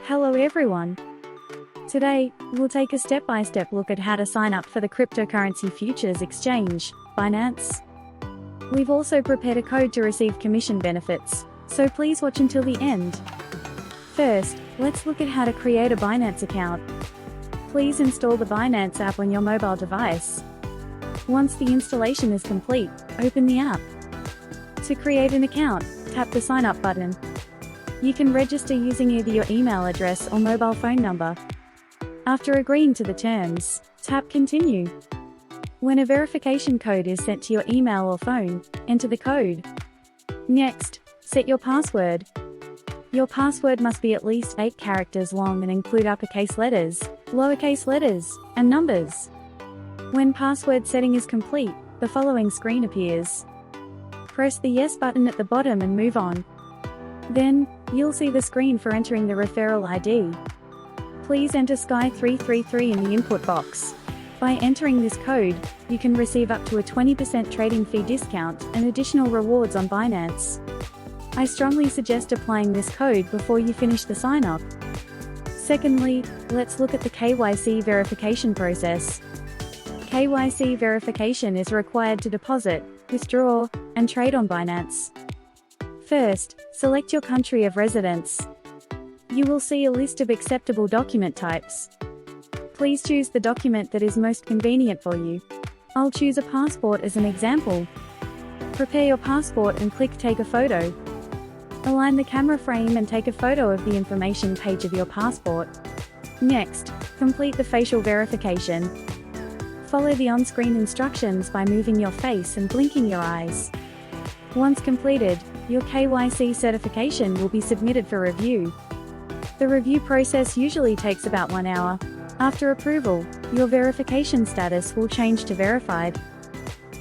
Hello everyone. Today, we'll take a step-by-step look at how to sign up for the cryptocurrency futures exchange, Binance. We've also prepared a code to receive commission benefits, so please watch until the end. First, let's look at how to create a Binance account. Please install the Binance app on your mobile device. Once the installation is complete, open the app. To create an account, tap the Sign Up button. You can register using either your email address or mobile phone number. After agreeing to the terms, tap Continue. When a verification code is sent to your email or phone, enter the code. Next, set your password. Your password must be at least 8 characters long and include uppercase letters, lowercase letters, and numbers. When password setting is complete, the following screen appears. Press the Yes button at the bottom and move on. Then, you'll see the screen for entering the referral ID. Please enter Sky333 in the input box. By entering this code, you can receive up to a 20% trading fee discount and additional rewards on Binance. I strongly suggest applying this code before you finish the sign-up. Secondly, let's look at the KYC verification process. KYC verification is required to deposit, withdraw, and trade on Binance. First, select your country of residence. You will see a list of acceptable document types. Please choose the document that is most convenient for you. I'll choose a passport as an example. Prepare your passport and click Take a photo. Align the camera frame and take a photo of the information page of your passport. Next, complete the facial verification. Follow the on-screen instructions by moving your face and blinking your eyes. Once completed, your KYC certification will be submitted for review. The review process usually takes about 1 hour. After approval, your verification status will change to verified.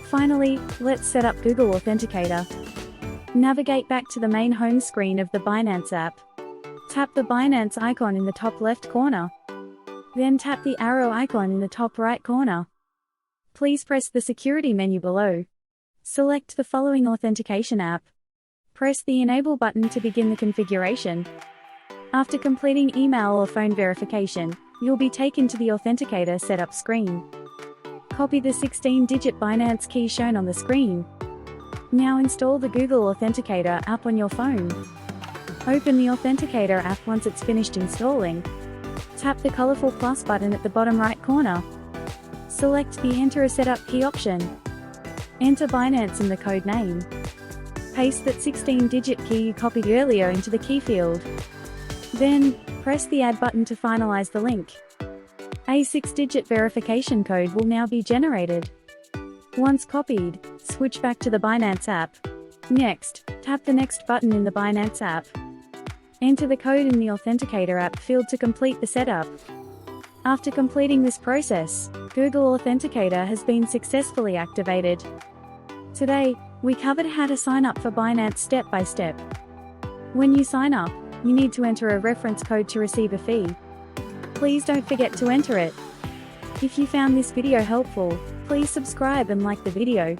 Finally, let's set up Google Authenticator. Navigate back to the main home screen of the Binance app. Tap the Binance icon in the top left corner. Then tap the arrow icon in the top right corner. Please press the security menu below. Select the following authentication app. Press the Enable button to begin the configuration. After completing email or phone verification, you'll be taken to the Authenticator setup screen. Copy the 16-digit Binance key shown on the screen. Now install the Google Authenticator app on your phone. Open the Authenticator app once it's finished installing. Tap the colorful plus button at the bottom right corner. Select the Enter a Setup key option. Enter Binance in the code name. Paste that 16-digit key you copied earlier into the key field. Then, press the Add button to finalize the link. A 6-digit verification code will now be generated. Once copied, switch back to the Binance app. Next, tap the Next button in the Binance app. Enter the code in the Authenticator app field to complete the setup. After completing this process, Google Authenticator has been successfully activated. Today, we covered how to sign up for Binance step by step. When you sign up, you need to enter a reference code to receive a fee. Please don't forget to enter it. If you found this video helpful, please subscribe and like the video.